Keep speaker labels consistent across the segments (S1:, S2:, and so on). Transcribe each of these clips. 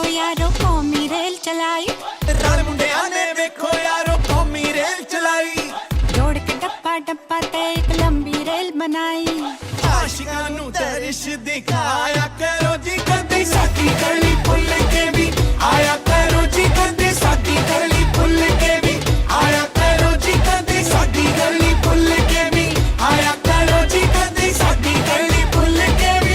S1: यारो कौमी रेल चलाई,
S2: रल मुंडिया ने वेखो यारो कौमी रेल चलाई,
S1: जोड़ के डब्बा डब्बा ते एक लंबी रेल बनाई।
S2: आशिकां नू दरिश दिखाया करो जी कदी साडी गली भुल के भी आया करो जी कदी साडी गली भुल के भी आया करो जी कदी साडी गली भुल के भी आया करो जी कदी साडी गली भुल के भी।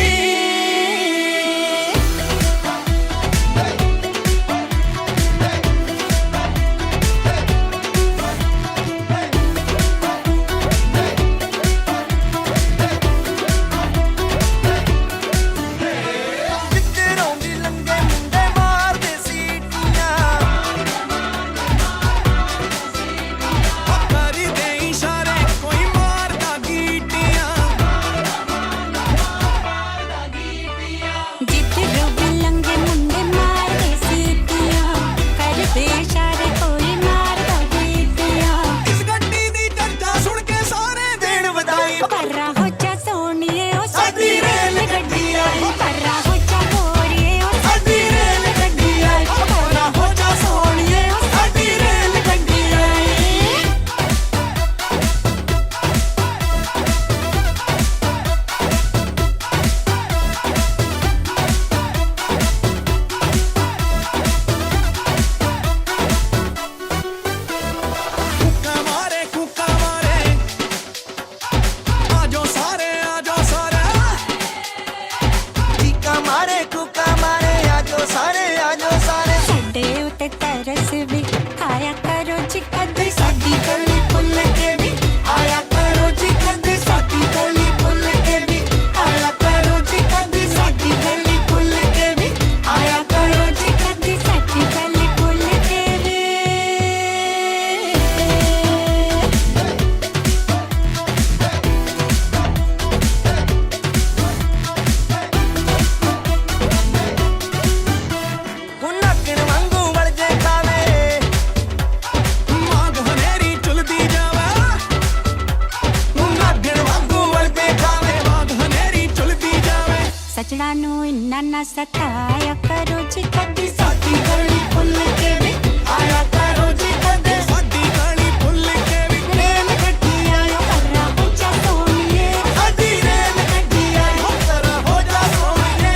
S1: सजना नू इन्ना ना सताया करो जी कदी साडी गली भुल के भी आया करो जी कदी
S2: साडी गली भुल के भी
S1: रेल गड्डी आयो करा हो जा सोनिए,
S2: साडी रेल गड्डी आयो करा हो जा सोनिए,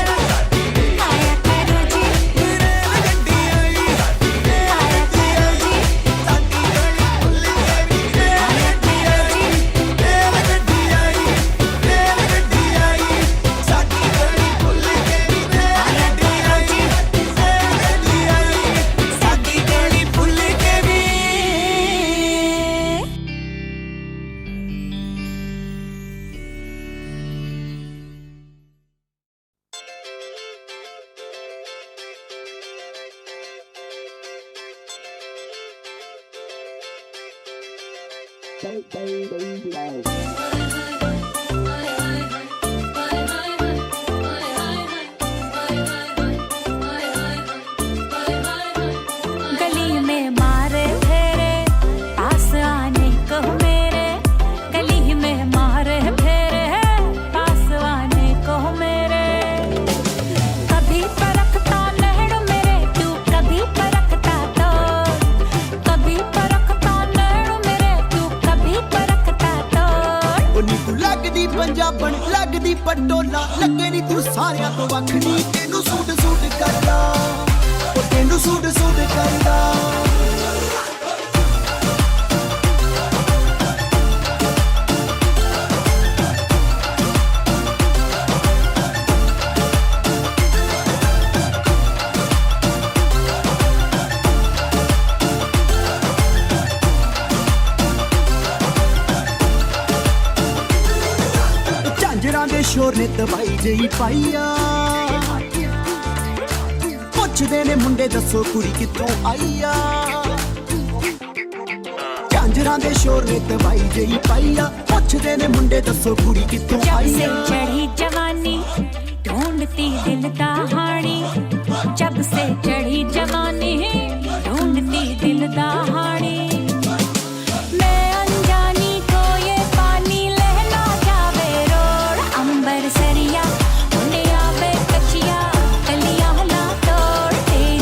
S1: आया करो जी
S2: रेल गड्डी आई
S1: आया करो जी
S2: साडी गली भुल के भी
S1: आया करो जी
S2: रेल गड्डी आई साडी गली भुल के भी
S1: आया करो जी
S2: साडी गली भुल के भी।
S1: गली में मारे फेरे पास आने को मेरे, गली में मारे फेरे पास आने को मेरे। कभी परखता नैण मेरे तू कभी परखता तो, कभी परखता नैण मेरे तू कभी परखता तो।
S2: नी तू लगदी पंजाबन लगदी पटोला लगे नी तू सारियां तो वखरी तेनू सूट सूट करदा ओ तेनू सूट सूट करदा। झांजरां दे शोर ने दवाई जई पाईया, पुछदे ने मुंडे दसो कुड़ी कित्थों आईया। झांजरां दे शोर ने दवाई जई पाईया, पुछदे ने मुंडे दसो कुड़ी कित्थों आईया।
S1: जब से चढ़ी जवानी ढूंढती दिल दा हाणी, जब से चढ़ी जवानी ढूंढती दिल दा हाणी। मैं अनजानी को ये पानी लहना जावे रोड, अंबर सरिया उन्हें आवे कचिया कलिया ला तोड़, तेरी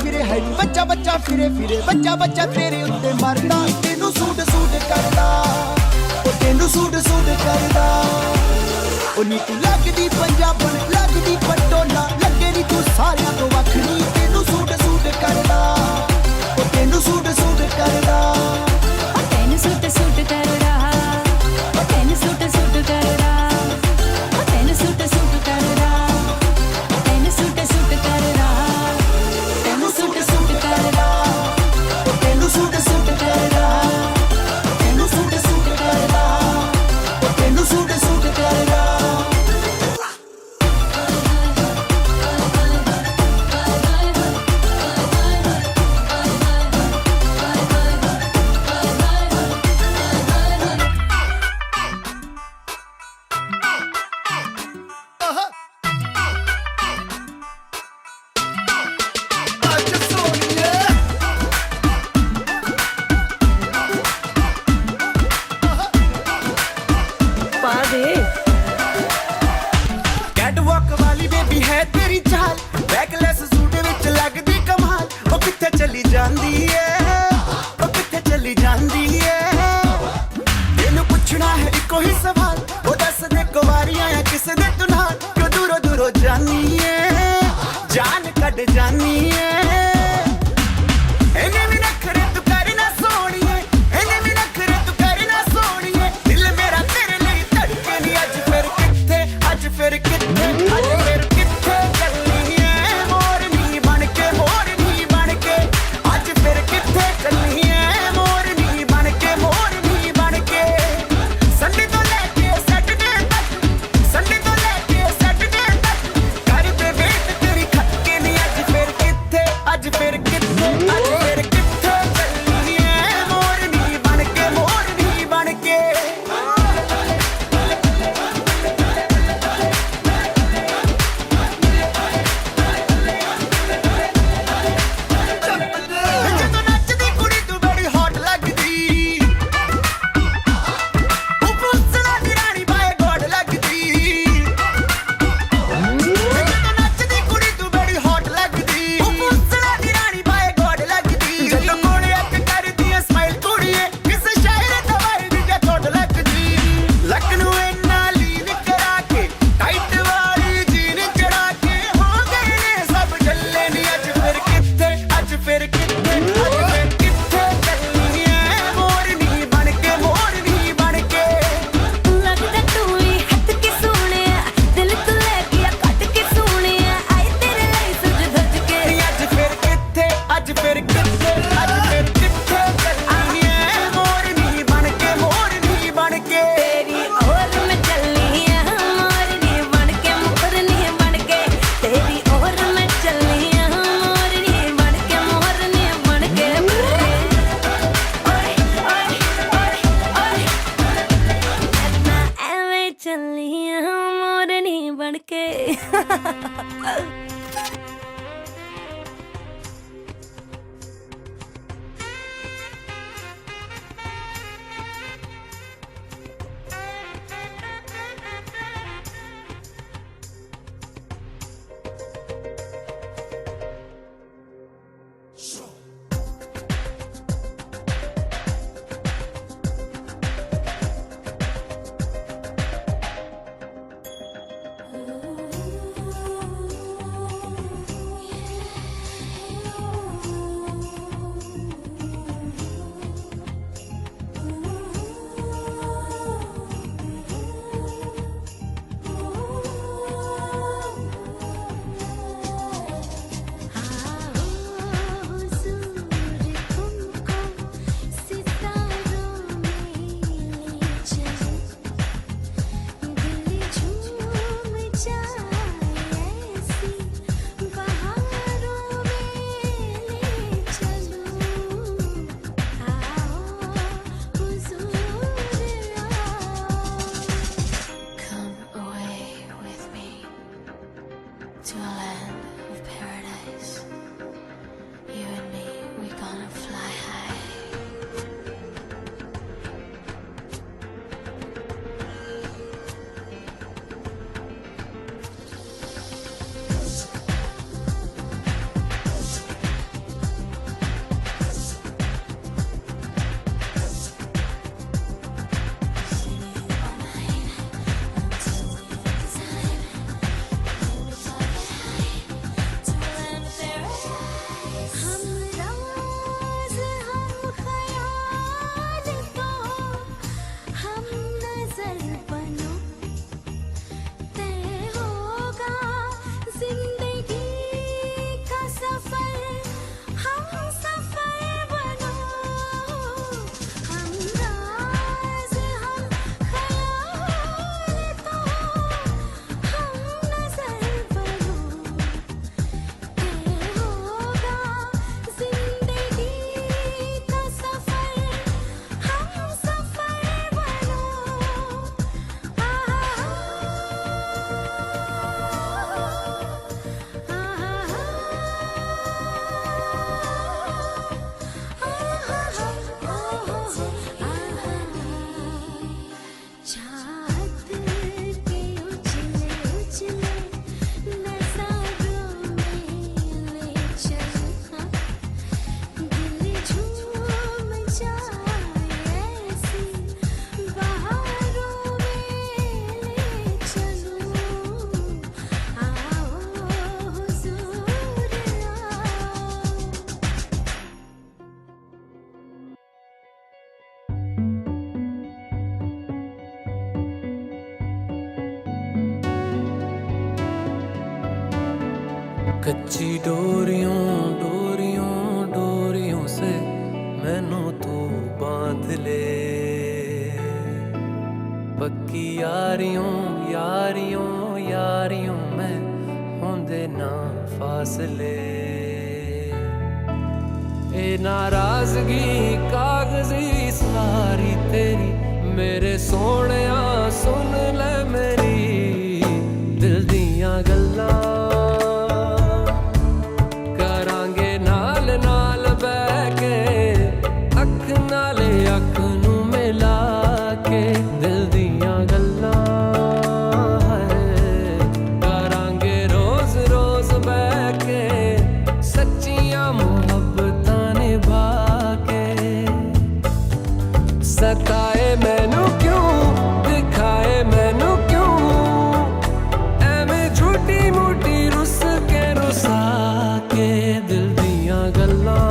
S3: फिरे है नी बच्चा बच्चा फिरे फिरे बच्चा बच्चा तेरे उत्ते मरदा तेनू सूट सूट करदा ओ तेनू सूट सूट करदा ओ नी तू लगदी पंजाबन लगदी पटोला लगे नी तू सारियां तो वखरी तेनू सूट सूट करदा ओ तेनू सूट सूट करदा
S1: ओ तेनू सूट सूट करदा ओ तेनू सूट सूट करदा ओ तेनू सूट सूट करदा ओ तेनू सूट सूट करदा तेनू सूट सूट करदा
S3: ओ तेनू सूट सूट करदा तेनू सूट सूट करदा ओ तेनू सूट सूट करदा
S2: कैटवॉक वाली बेबी है तेरी चाल बैकलेस सूट विच लगदी कमाल ओ किथे चली जांदी है ओ किथे चली जांदी है तेनू पुछना है इको ही सवाल ओ दस दे कुवारियां या किस दे तू नाल क्यों दूरों दूरों जानी है जान कट जानी है इन्हें भी नखरे तू करना सोनिए इन्हें भी नखरे तू करना सोनिए दिल मेरा तेरे लिए धड़के नी अज फिर किथे अज फिर किथे अज फिर किथे चलनी है मोरनी बनके अज फिर किथे चलनी है मोरनी बनके संडे तो लेके सैटरडे तक कर पे वेट तेरी खटके नी अज फिर किथे अज फिर किथे चलनी है मोरनी बनके ਜਦੋਂ ਨੱਚਦੀ ਕੁੜੀ ਤੂੰ ਬੜੀ ਹੌਟ ਲੱਗਦੀ ਉਹ ਪੁੱਛਣਾ ਦੀ ਰਾਣੀ ਬਾਏ ਗੋਡ ਲੱਗਦੀ ਜਦੋਂ ਨੱਚਦੀ ਕੁੜੀ ਤੂੰ ਬੜੀ ਹੌਟ ਲੱਗਦੀ ਉਹ ਪੁੱਛਣਾ ਦੀ ਰਾਣੀ ਬਾਏ ਗੋਡ ਲੱਗਦੀ ਜਦੋਂ ਕੋਲੇ ਅੱਖ ਕਰਦੀ ਐ ਸਮਾਈਲ ਕੁੜੀਏ ਕਿਸ ਸ਼ਾਇਰ ਦਾ ਵਾਈਬ ਜਾਂ ਥੋੜ ਲੱਗਦੀ ਲੱਕ ਨੂੰ ਇੰਨਾ ਲੀਨ ਕਰਾ ਕੇ ਟਾਈਟ ਵਾਲੀ ਜੀਨ ਚੜਾ ਕੇ ਹੋ ਗਏ ਨੇ ਸਭ ਜੱਲੇ ਨੀ ਅੱਜ ਫਿਰ ਕਿੱਥੇ ਚੱਲਣੀ ਐ ਮੋਰਨੀ ਬਣਕੇ
S1: ਲੱਗਦਾ ਤੂੰ ਹੀ ਹੱਥ ਕੇ ਸੋਹਣਿਆ ਦਿਲ ਤੂੰ ਲੈ ਗਿਆ ਕੱਟ ਕੇ ਸੋਹਣਿਆ ਆਈ ਤੇਰੇ ਲਈ ਸਜ ਧਜ ਕੇ
S2: ਨੀ ਅੱਜ ਫਿਰ ਕਿੱਥੇ ਚੱਲਣੀ ਐ ਮੋਰਨੀ ਬਣਕੇ
S1: ਤੇਰੀ ਔਰ ਮੈਂ ਚੱਲੀ ਆ ਮੋਰਨੀ ਬਣ ਕੇ ਤੇਰੀ ਔਰ ਮੈਂ ਚੱਲੀ ਆ ਮੋਰਨੀ ਬਣ ਕੇ ਓਏ ਮੈਂ ਐਵੇਂ ਚੱਲੀ ਆ ਮੋਰਨੀ ਬਣ ਕੇ
S4: कच्ची डोरियों डोरियों डोरियों से मैनू तू बांध ले, पक्की यारियों यारियों यारियों में होंदे ना फासले। ए नाराजगी कागजी सारी तेरी मेरे सोहणिया सुन ले मेरी दिल दियां गल्लां सताए मैनू क्यों दिखाए मैनू क्यों एवें झूठी मूठी रुस के रुसा के दिल दियां गल्लां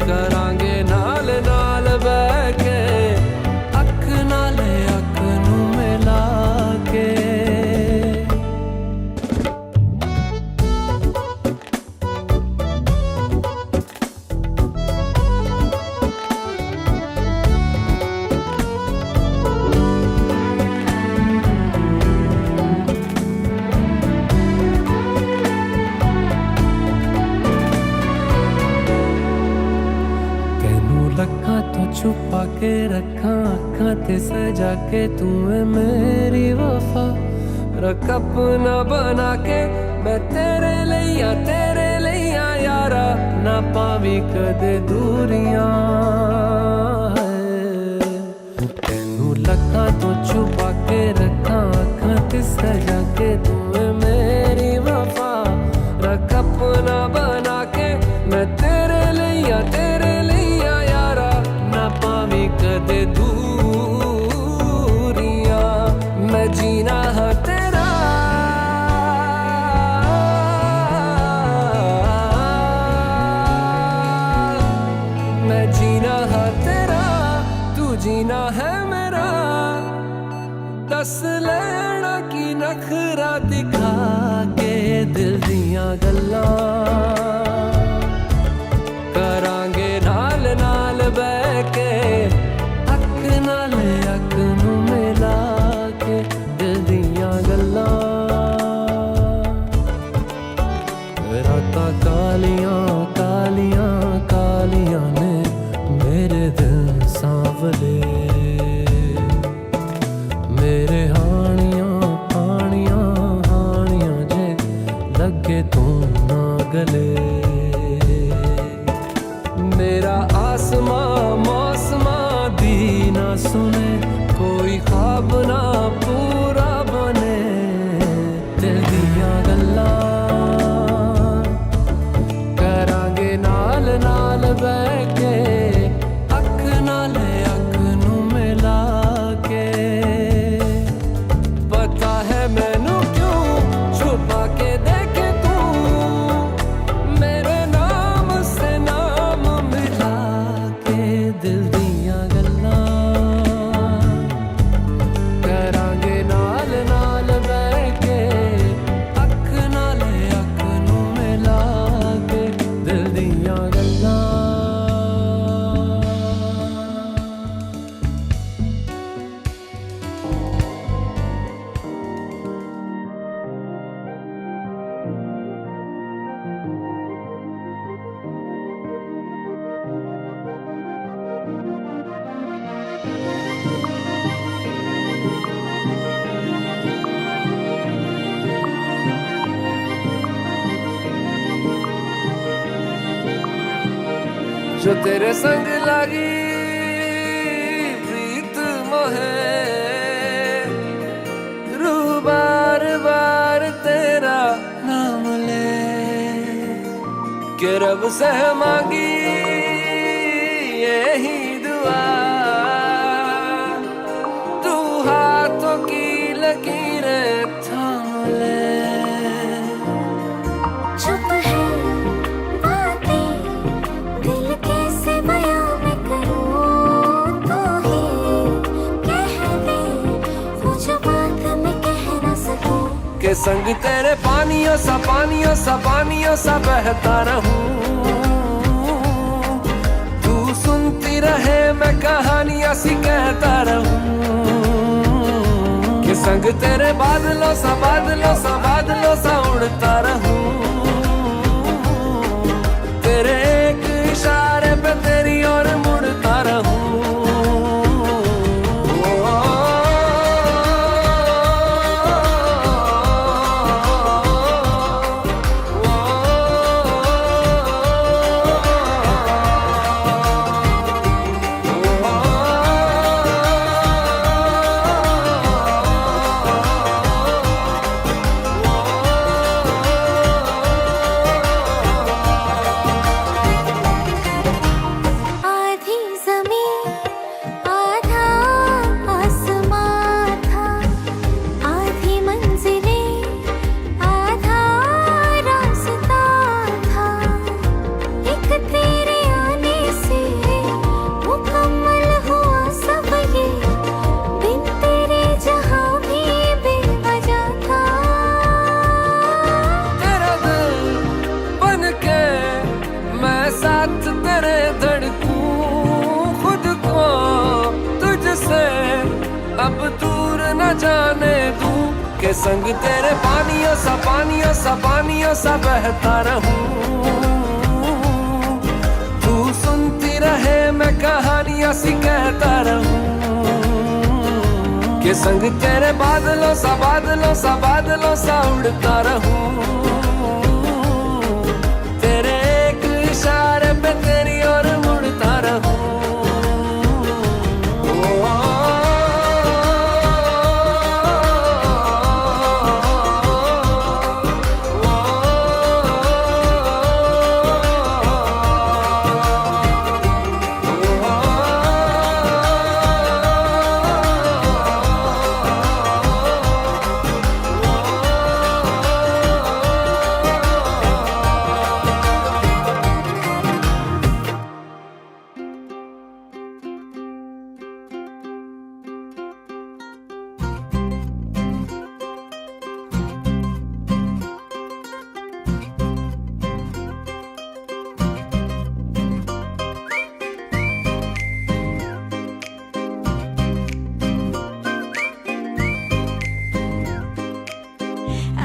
S4: करांगे नाल नाल बह के अख नाल अख नू मिला के। लखा तो छुपा के रखा अखा ते सजा के तू है मेरी वफा रख अपना बना के मैं तेरे लिया यारा ना पावी कदे दूरियां। तेनू लखा तो छुपा के रखा अखा ते सजा के तू है मेरी वफा रख अपना बना के मैं तेरे लिया पावी कदे दूरियां। मैं जीना है तेरा मैं जीना है तेरा तू जीना है मेरा दस लेना की नखरा दिखा के दिल दियां गल्लां करांगे नाल नाल बह के अख नाल अख नू मिला के दिल दियां गल्लां। रातां कालियां कालियां कालियां ने मेरे दिल सांवले मेरे हानियां हानियां हानियां जे लगे तू ना गले। मेरा आसमां मौसमां दी ना सुने कोई ख्वाब ना पूरा बने दिल दियां गल्लां करांगे नाल नाल बह के अख नाल अख नू मिला के। पता है मैनू क्यों छुपा के देखे तू मेरे नाम से नाम मिला के दिल दियां गल्लां करांगे नाल नाल बह के अख नाल अख नू मिला के दिल दियां गल्लां। जो तेरे संग लगी प्रीत मोहे रूह बार बार तेरा नाम ले के रब से मांगी यही दुआ तू हाथों की लकीरें थाम ले।
S5: चुप है बातें दिल कैसे बयां मैं करूं तो ही कह दे वो जो बात मैं कह न सकूं।
S4: के संग तेरे पानियों सा बहता रहूं। तू सुनती रहे मैं कहानियां सी कहता रहूं। कि संग तेरे बादलों सा उड़ता रहूं। तेरे एक इशारे पे तेरी ओर मुड़ता रहूं।
S5: आधी ज़मीं आधा आसमां था, आधी मंजिलें आधा रास्ता था। एक तेरे आने से मुकम्मल हुआ सब ये, बिन तेरे जहाँ भी बेवजह था।
S4: तेरा दिल बन के मैं साथ तेरे धड़कूं। खुद को तुझसे अब दूर न जाने दूं। के संग तेरे पानियों सा बहता रहूं। तू सुनती रहे मैं कहानियां सी कहता रहूं। के संग तेरे बादलों सा उड़ता रहूं। तेरे एक इशारे पे तेरी ओर मुड़ता रहूं।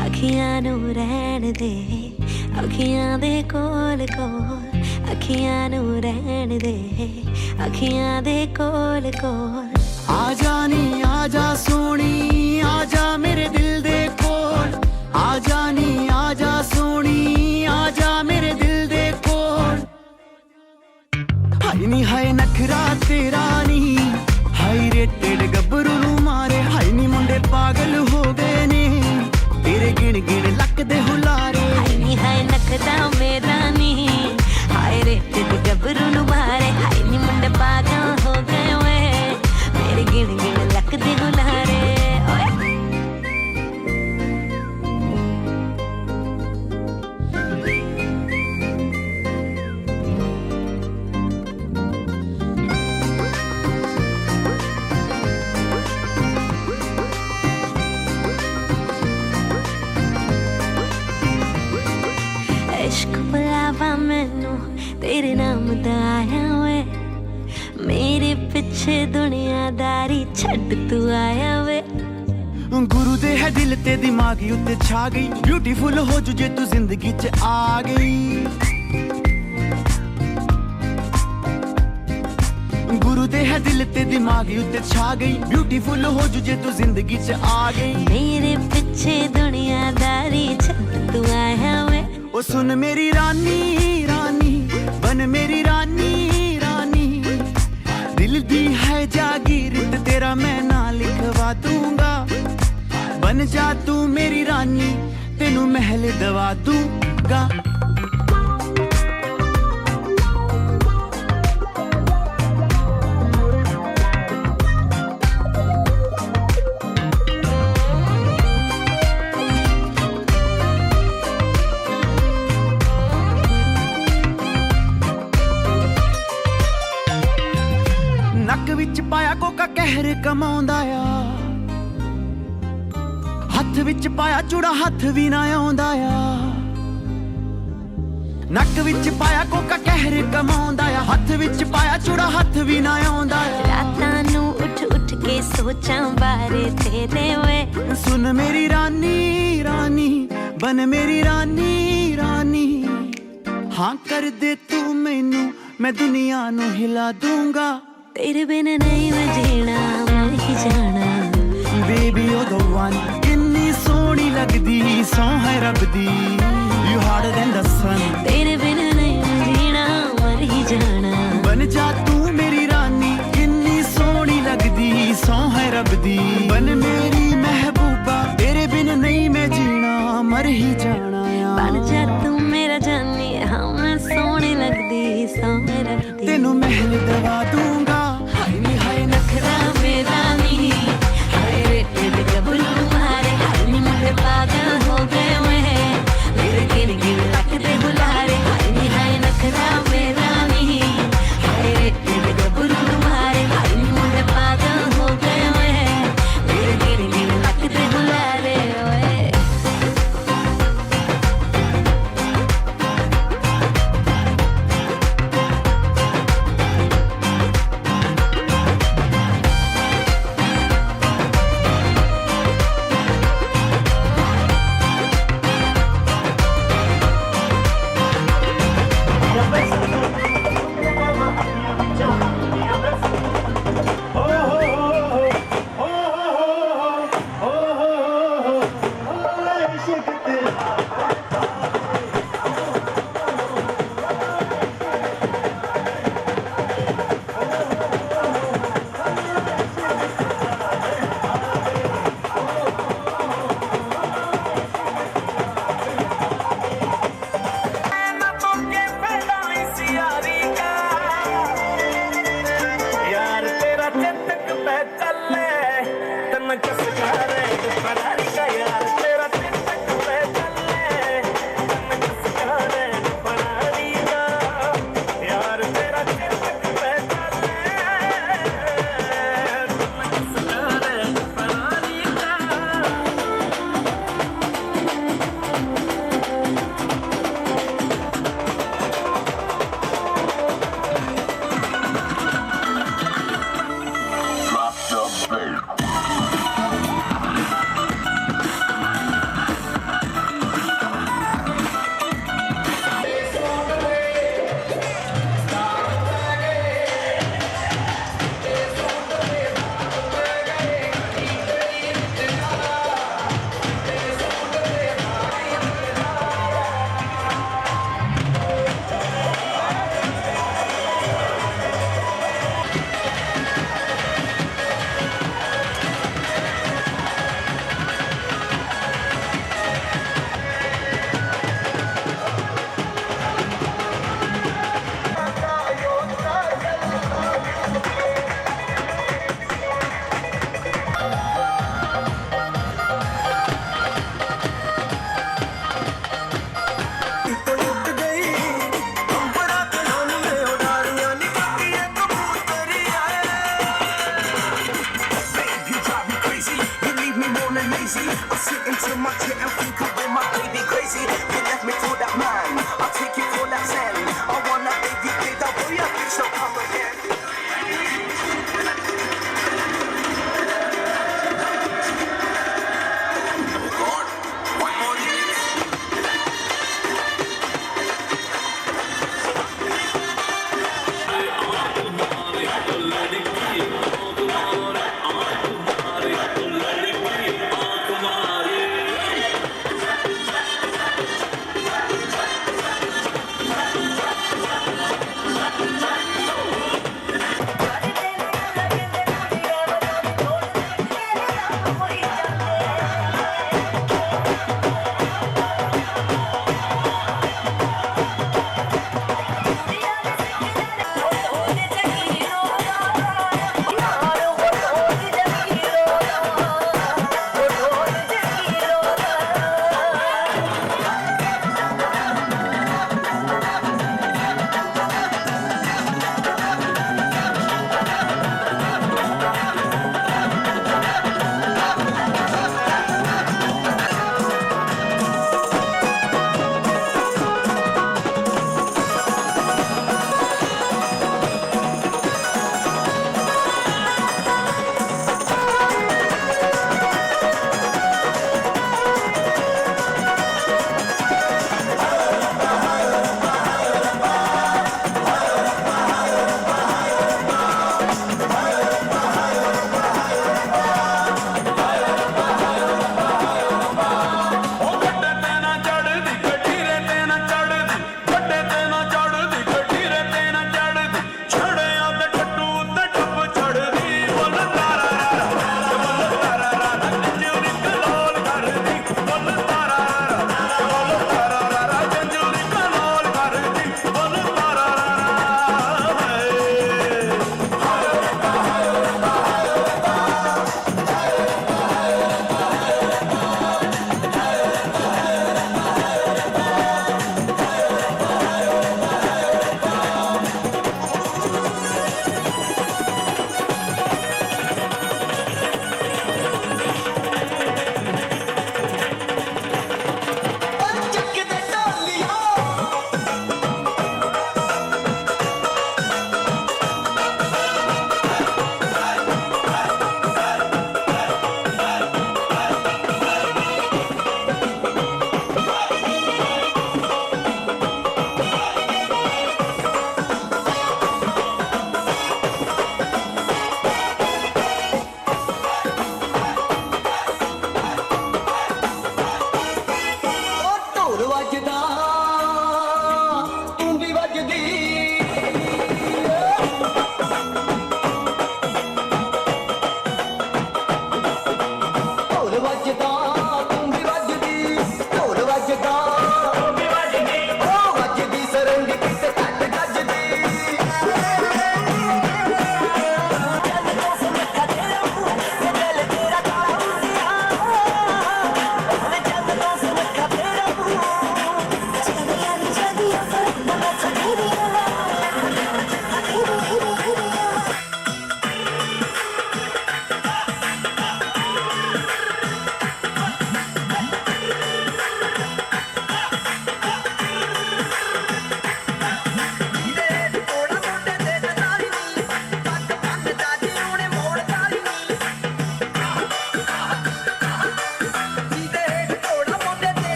S5: अखियां नू रहन दे, अखियां दे कोल कोल। अखियां नू रहन दे, अखियां दे कोल कोल।
S3: आजा नी आजा सोनी, आजा मेरे दिल दे कोल। आजा नी आजा सोनी, आजा मेरे दिल दे कोल। हाय नी हाय नखरा तेरा नी, हाय रेटेड गब्बरू नू मारे। हाय नी मुंडे पागल हो गए ने, तेरे गिण गिण लक दे हुलारे।
S5: हाय नी हाय नखदा मेरा नी, हाय रे तेरे गबरू नू मारे। हाय नी मुंडे पागल हो गए वे, मेरे गिण गिण लक दे हुलारे। इश्क बुलावा मैनू तेरे नाम दा आया वे। मेरे पिछे दुनियादारी छड्ड तू आया वे।
S3: गुरु दे है दिल ते दिमागी उत्ते छा गई। ब्यूटीफुल हो जू जे तू जिंदगी च आ गई। गुरु दे है दिल ते दिमागी उत्ते छा गई। ब्यूटीफुल हो जू जे तू जिंदगी च आ गई।
S5: मेरे पिछे दुनियादारी छड्ड तू आया वे।
S3: ओ सुन मेरी रानी रानी, बन मेरी रानी रानी। दिल दी है जागीर ते तेरा मैं ना लिखवा दूंगा। बन जा तू मेरी रानी, तेनू महल दवा दूंगा। ਨੱਕ ਵਿੱਚ ਪਾਇਆ ਕੋਕਾ ਕਹਿਰ ਕਮਾਉਂਦਾ ਆ। हथ विच पाया चूड़ा हथ भी ना आउंदा आ नक विच पाया कोका कहर कमाउंदा आ हथ विच पाया चूड़ा हथ भी ना आउंदा आ
S5: रातां नूं उठ उठ के सोचां बारे तेरे वे
S3: सुन मेरी रानी रानी बन मेरी रानी रानी हाँ कर दे तू मैनू मैं दुनिया नू हिला दूंगा
S5: तेरे बिन नहीं मैं जीना मर ही जाना
S3: बेबी ओ द वन किन्नी सोहनी लगदी सौ है रब दी यू हार्डर देन द सन
S5: तेरे बिन नहीं मैं जीना मर ही जाना
S3: बन जा तू मेरी रानी किन्नी सोहनी लगदी सौ है रब दी बन मेरी महबूबा तेरे बिन नहीं मैं जीना मर ही जाना
S5: बन जा तू मेरा जानी हाँ मैं सोहनी लगदी सौ रखदी
S3: तेनू महल दवा दूंगा
S5: हाय नी हाय नखरा मेरा नी हाय रे तेरे गबरू तुम्हारे हाय नी मुझे पागल हो गए मैं मेरे गिन गिन तकते बुलारे हाय नी हाय नखरा मेरा नी हाय रे तेरे गबरू तुम्हारे हाय नी मुझे पागल हो गए मैं मेरे गिन गिन तकते बुलारे ओए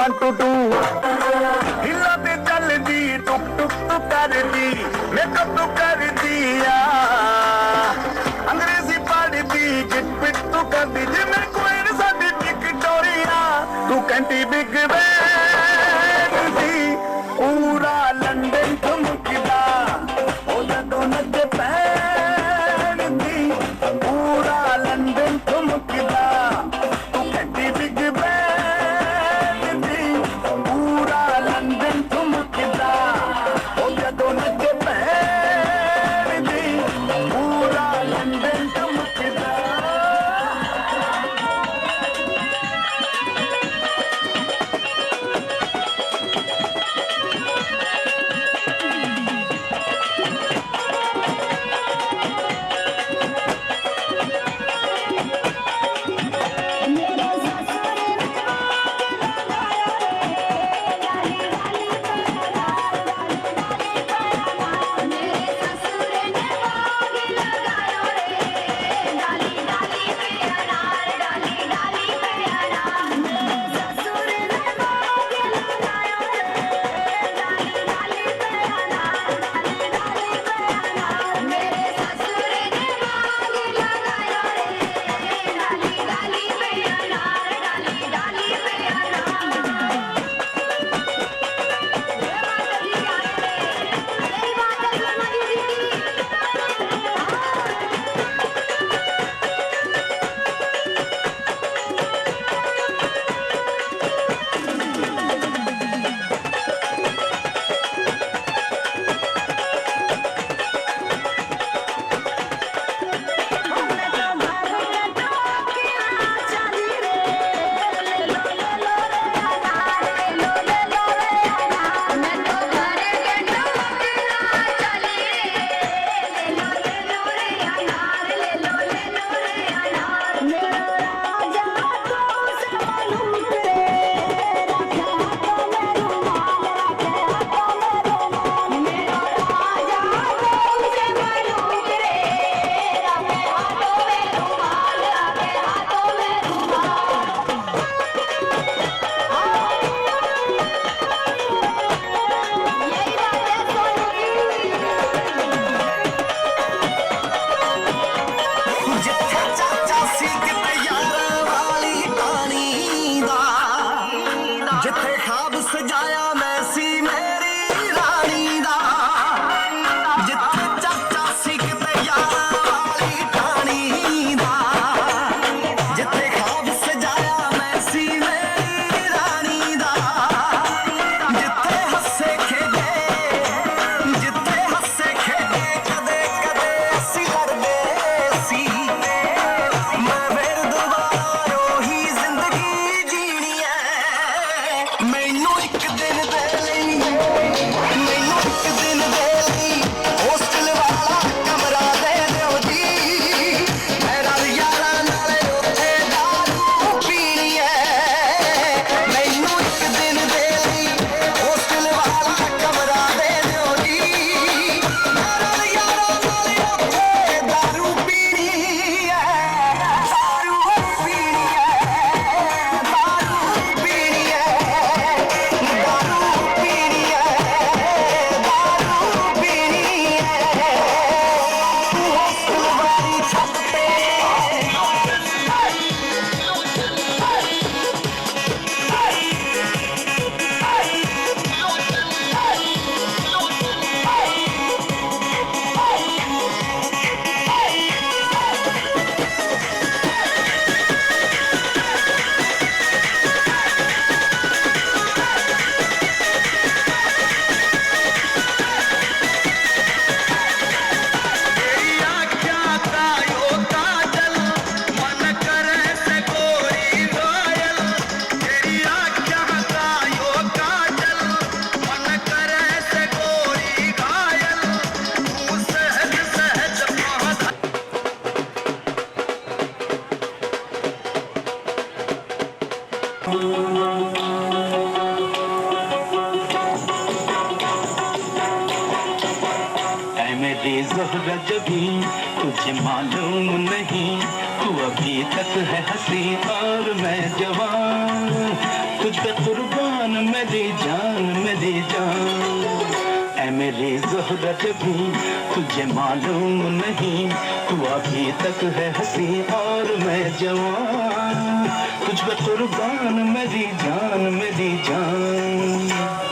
S6: 1 2 2 हिला ते चल दी टुक टुक टुक कर दी मेकअप तू कर दिया अंग्रेजी पढ़ दी गिट पिट तू कर दी जिमें कोई साडी विक्टोरिया तू कंटी बिग बैन दी पूरा लंदन ठुमकदा ओ जदों नच पैन दी पूरा लंदन ठुमकदा तू कंटी बिग बैन दी पूरा लंदन ठुमकदा ओ जदों नच पैन दी पूरा लंदन ठुमकदा
S7: ज़ोहरा जबी तुझे मालूम नहीं तू अभी तक है हंसी और मैं जवान तुझ पे कुर्बान मेरी जान मेरी जान। ऐ मेरी ज़ोहरत भी तुझे मालूम नहीं, तू अभी तक है हंसी और मैं जवान, तुझ पे कुर्बान मेरी जान मेरी जान।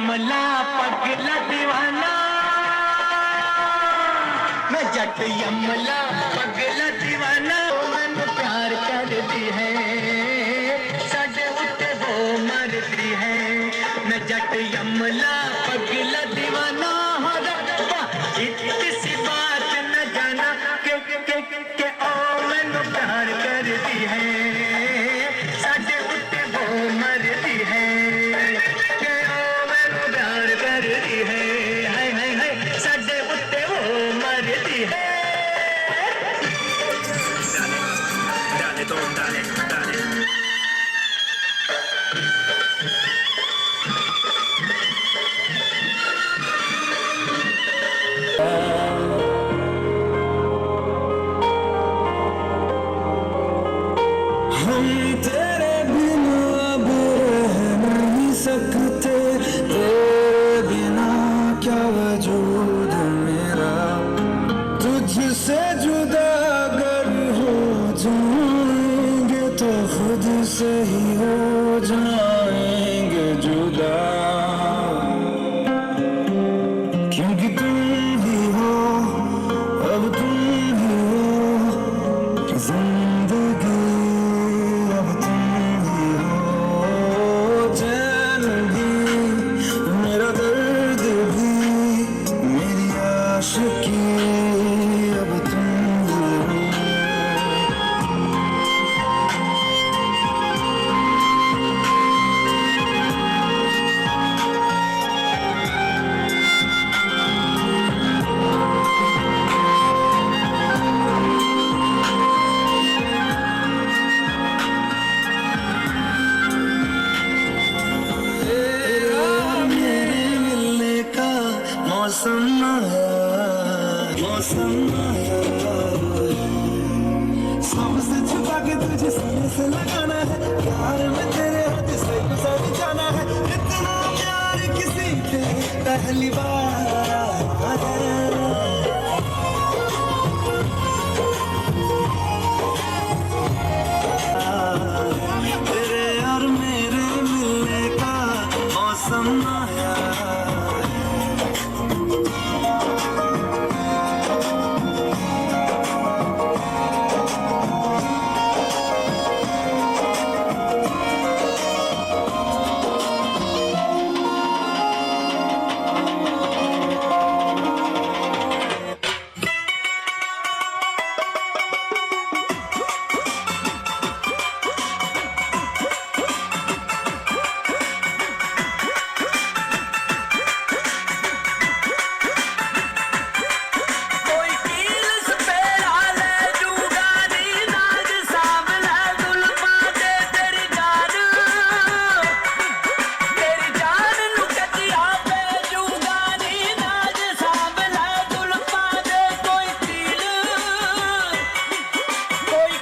S7: अमला पगला दीवाना मैं जट अमला पगला दीवाना मैनू प्यार करती है साडे उत्ते वो मरती है मैं जट अमला पगला दीवाना हो रब्बा किसी बात न जाना के ओ मैनू प्यार करती है साडे उत्ते वो मरती है के ओ मैनू प्यार करती है हाय हाय हाय साडे उत्ते वो मरती है डाले तो डाले डाले
S4: हम तेरे बिन अब रह नहीं सकते तेरे बिना क्या वजूद मेरा तुझसे जुदा अगर हो जाएंगे तो खुद से ही हो जाएंगे जुदा क्योंकि तुम ही हो अब तुम ही हो जिंदगी अब तुम ही हो चैन भी मेरा दर्द भी मेरी आशिकी अब तुम ही हो तेरा मेरे मिलने का मौसम आया सबसे छुपा के तुझे सीने से लगाना है प्यार में तेरे हाथ से गुजर जाना है इतना प्यार किसी पे पहली बार आया तेरे और मेरे मिलने का मौसम आया
S8: कोई कील सपेरा ले जूगा नी नाग सावला जुल्फा दे तेरी जान नू कचिया पे जूगा नी नाग सावला जुल्फा दे कोई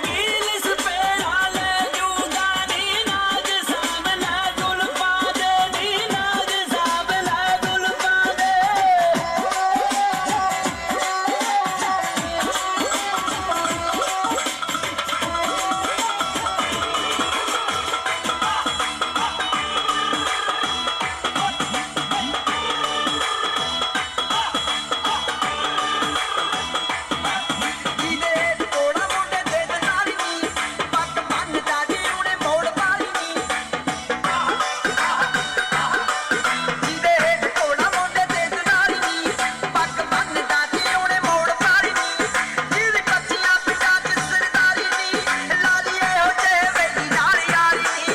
S8: कील सपेरा ले जूगा नी नाग सावला जुल्फा दे नी नाग सावला जुल्फा दे ਜਿਹਦੇ ਕੋੜਾ ਮੋਢੇ ਤੇ ਜਨਾਰੀ ਨੀ ਪੱਗ ਬੰਨਦਾ ਜੀ ਉਹਨੇ ਮੋੜ ਪਾਲੀ ਨੀ ਜਿਹਦੇ ਕੋੜਾ ਮੋਢੇ ਤੇ ਜਨਾਰੀ ਨੀ ਪੱਗ ਬੰਨਦਾ ਜੀ ਉਹਨੇ ਮੋੜ ਪਾਲੀ ਨੀ ਜਿਹਦੇ ਕੱਚੀਆਂ ਪਿੰਡਾਂ ਚ ਸਰਦਾਰੀ ਨੀ ਲਾਲੀਏ ਹੋ ਜੇ ਵੇਲੀ ਨਾਲ ਯਾਰੀ ਨੀ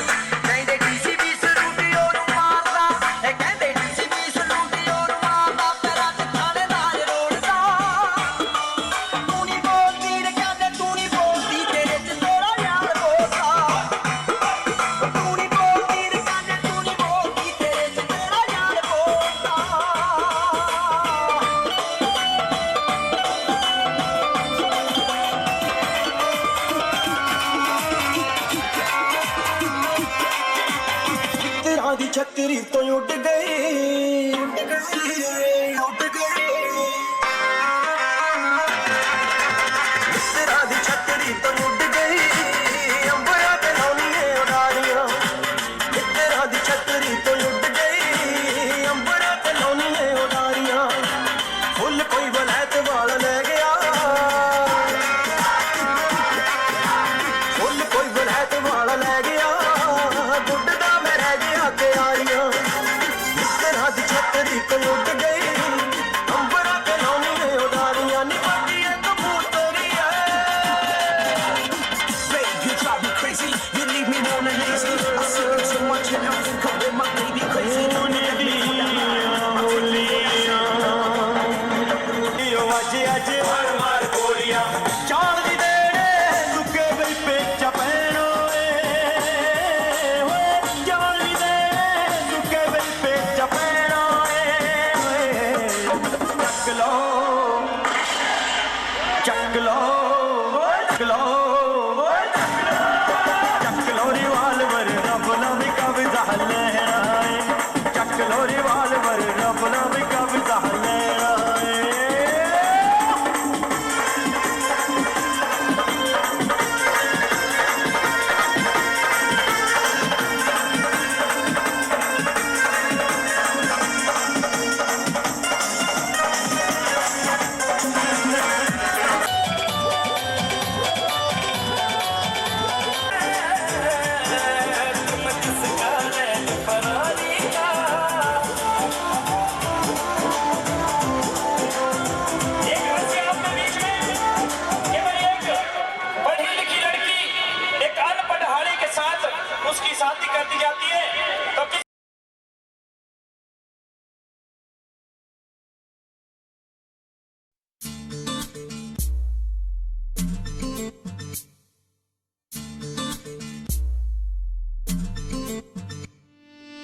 S8: ਕਹਿੰਦੇ ਡੀਸੀ ਵੀ ਸਲੂਟੀ ਉਹਨੂੰ ਮਾਰਦਾ ਇਹ ਕਹਿੰਦੇ ਡੀਸੀ ਵੀ ਸਲੂਟੀ ਉਹਨੂੰ ਮਾਰਦਾ ਪੈਰਾਂ ਚ ਥਾਣੇਦਾਰ ਰੋੜਦਾ ਤੂੰ ਨੀ ਬੋਲਦੀ ਰੇ ਕਹਿੰਦੇ ਤੂੰ ਨੀ ਬੋਲਦੀ ਤੇਰੇ ਚ ਥੋੜਾ ਯਾਰ ਬੋਲਦਾ ਤੂੰ ਨੀ ਬੋਲਦੀ ਰੇ ਕਹਿੰਦੇ ਤੂੰ ਨੀ ਬੋਲਦੀ ਤੇਰੇ ਚ ਥੋੜਾ ਯਾਰ ਬੋਲਦਾ
S3: ਤੇਰਾ ਦੀ ਛਤਰੀ ਤੋਂ ਉੱਡ ਗਈ ਤੇਰਾ ਦੀ ਛਤਰੀ ਤੋਂ ਉੱਡ ਗਈ ਅੰਬਰਾਂ ਤੇ ਲਾਉਣੀਏ ਉਡਾਰੀਆਂ ਤੇਰਾ ਦੀ ਛਤਰੀ ਤੋਂ ਉੱਡ ਗਈ ਅੰਬਰਾਂ
S6: ਚੱਕ ਲੋ ਚੱਕ ਲੋ ਚੱਕ ਲੋ ਰਿਵਾਲਵਰ ਰੱਬ ਨਾ ਵੀ ਕਬਜ਼ਾ ਲਹਿਰਾਏ ਚੱਕ ਲੋ ਰਿਵਾਲਵਰ ਰੱਬ ਨਾ ਵੀ ਕਬਜ਼ਾ ਲਹਿਰਾਏ
S9: उसकी शादी कर दी जाती है तो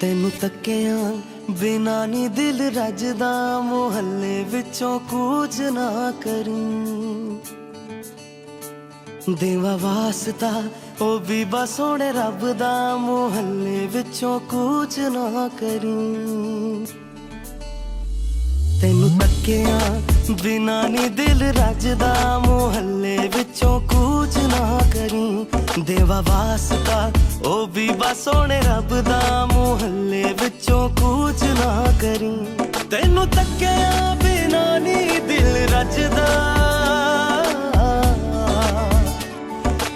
S3: ਤੈਨੂੰ ਤੱਕਿਆਂ ਬਿਨਾ ਨੀ ਦਿਲ ਰੱਜਦਾ ਮੁਹੱਲੇ ਵਿੱਚੋਂ ਕੂਚ ਨਾ ਕਰੀਂ ਦੇਵਾ ਵਾਸਤਾ ਉਹ ਵੀ ਬਸ ਸੋਹਣੇ ਰੱਬ ਦਾ ਮੁਹੱਲੇ ਵਿੱਚੋਂ ਕੂਚ ਨਾ ਕਰੀਂ ਤੈਨੂੰ ਤੱਕਿਆਂ ਬਿਨਾ ਨੀ ਦਿਲ ਰੱਜਦਾ ਮੁਹੱਲੇ ਵਿੱਚੋਂ ਕੂਚ ਨਾ ਕਰੀਂ ਦੇਵਾ ਵਾਸਤਾ ਉਹ ਵੀ ਬਸ ਸੋਹਣੇ ਰੱਬ ਦਾ ਮੁਹੱਲੇ ਵਿੱਚੋਂ ਕੂਚ ਨਾ ਕਰੀਂ ਤੈਨੂੰ ਤੱਕਿਆਂ ਬਿਨਾ ਨੀ ਦਿਲ ਰੱਜਦਾ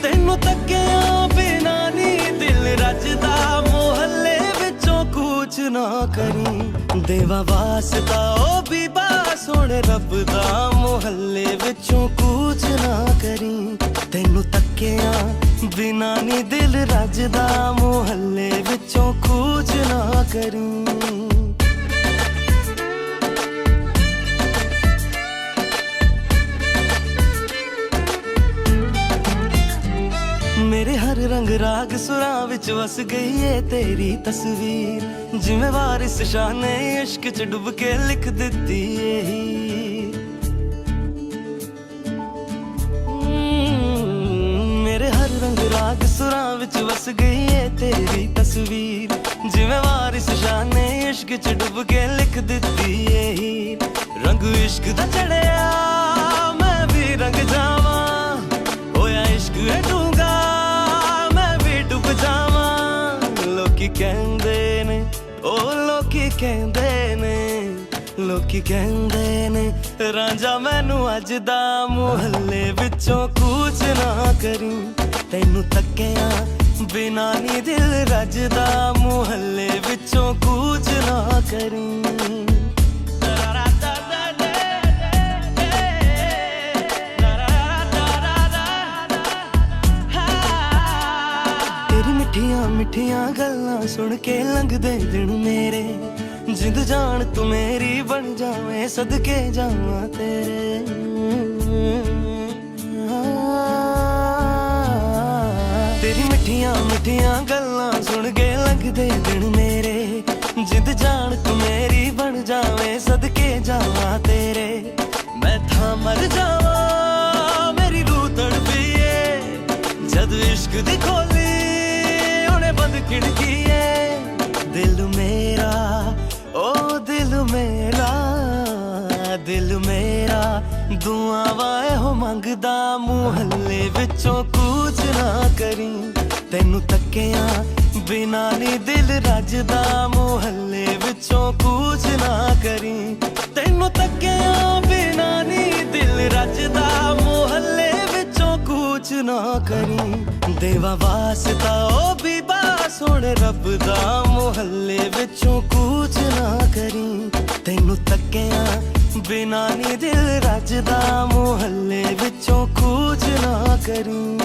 S3: ਤੈਨੂੰ ਤੱਕਿਆਂ ਬਿਨਾ ਨੀ ਦਿਲ ਰੱਜਦਾ ਮੁਹੱਲੇ ਵਿੱਚੋਂ ਕੂਚ ਨਾ ਕਰੀਂ ਦੇਵਾ ਵਾਸਤਾ ਉਹ ਵੀ ਬਸ ਸੋਹਣੇ ਰੱਬ ਦਾ ਮੁਹੱਲੇ ਵਿੱਚੋਂ ਕੂਚ ਨਾ ਕਰੀਂ ਤੈਨੂੰ ਤੱਕਿਆਂ ਬਿਨਾ ਨੀ ਦਿਲ ਰੱਜਦਾ ਮੁਹੱਲੇ ਵਿੱਚੋਂ ਕੂਚ ਨਾ ਕਰੀਂ ਮੇਰੇ ਹਰ ਰੰਗ ਰਾਗ ਸੁਰਾਂ ਵਿੱਚ ਵਸ ਗਈ ਏ ਤੇਰੀ ਤਸਵੀਰ ਜਿਵੇਂ ਵਾਰਿਸ ਸ਼ਾਹ ਨੇ ਇਸ਼ਕ 'ਚ ਡੁੱਬ ਕੇ ਲਿਖ ਦਿੱਤੀ ਏ ਮੇਰੇ ਹਰ ਰੰਗ ਰਾਗ ਸੁਰਾਂ ਵਿੱਚ ਵਸ ਗਈ ਏ ਤੇਰੀ ਤਸਵੀਰ ਜਿਵੇਂ ਵਾਰਿਸ ਸ਼ਾਹ ਨੇ ਇਸ਼ਕ 'ਚ ਡੁੱਬ ਕੇ ਲਿਖ ਦਿੱਤੀ ਏ ਰੰਗ ਇਸ਼ਕ ਦਾ ਚੜਿਆ ਮੈਂ ਵੀ ਰੰਗ ਜਾਵਾਂ ਹੋਇਆ ਇਸ਼ਕ ਏ ਡੂੰਘਾ ਲੋਕੀ ਕਹਿੰਦੇ ਨੇ ਉਹ ਲੋਕੀ ਕਹਿੰਦੇ ਨੇ ਲੋਕੀ ਕਹਿੰਦੇ ਨੇ ਰਾਂਝਾ ਮੈਨੂੰ ਅੱਜ ਦਾ ਮੁਹੱਲੇ ਵਿੱਚੋਂ ਕੂਚ ਨਾ ਕਰੀਂ ਤੈਨੂੰ ਤੱਕਿਆਂ ਬਿਨਾ ਨੀ ਦਿਲ ਰੱਜਦਾ ਮੁਹੱਲੇ ਵਿੱਚੋਂ ਕੂਚ ਨਾ ਕਰੀਂ ਮਿੱਠੀਆਂ ਮਿੱਠੀਆਂ ਗੱਲਾਂ ਸੁਣ ਕੇ ਲੰਘਦੇ ਦਿਨ ਮੇਰੇ ਜਿੰਦ ਜਾਨ ਤੂੰ ਮੇਰੀ ਬਣ ਜਾਵੇਂ ਸਦਕੇ ਜਾਵਾਂ ਤੇਰੇ ਤੇਰੀ ਮਿੱਠੀਆਂ ਮਿੱਠੀਆਂ ਗੱਲਾਂ ਸੁਣ ਕੇ ਲੰਘਦੇ ਦਿਨ ਮੇਰੇ ਜਿੰਦ ਜਾਨ ਤੂੰ ਮੇਰੀ ਬਣ ਜਾਵੇਂ ਸਦਕੇ ਜਾਵਾਂ ਤੇਰੇ ਮੈਂ ਤਾਂ ਮਰ ਜਾਵਾਂ ਮੇਰੀ ਰੂਹ ਤੜਪੀ ਏ ਜਦ ਇਸ਼ਕ ਦੀ ਖੋਲੀ ਬੰਦ ਖਿੜਕੀਏ ਦਿਲ ਮੇਰਾ ਓ ਦਿਲ ਮੇਰਾ ਦੁਆਵਾਂ ਇਹੋ ਮੰਗਦਾ ਮੁਹੱਲੇ ਵਿੱਚੋਂ ਕੂਚ ਨਾ ਕਰੀਂ ਤੈਨੂੰ ਤੱਕਿਆਂ ਬਿਨਾ ਨੀ ਦਿਲ ਰੱਜਦਾ ਮੁਹੱਲੇ ਵਿੱਚੋਂ ਕੂਚ ਨਾ ਕਰੀਂ ਤੈਨੂੰ ਤੱਕਿਆਂ ਬਿਨਾ ਨੀ ਦਿਲ ਰੱਜਦਾ ਮੁਹੱਲੇ ਵਿੱਚੋਂ ਕੂਚ ਨਾ ਕਰੀਂ ਦੇਵਾ ਵਾਸਤਾ ਉਹ ਵੀ ਸੋਹਣੇ ਰੱਬ ਦਾ ਮੁਹੱਲੇ ਵਿੱਚੋਂ ਕੂਚ ਨਾ ਕਰੀਂ ਤੈਨੂੰ ਤੱਕਿਆਂ ਬਿਨਾ ਨੀ ਦਿਲ ਰੱਜਦਾ ਮੁਹੱਲੇ ਵਿੱਚੋਂ ਕੂਚ ਨਾ ਕਰੀਂ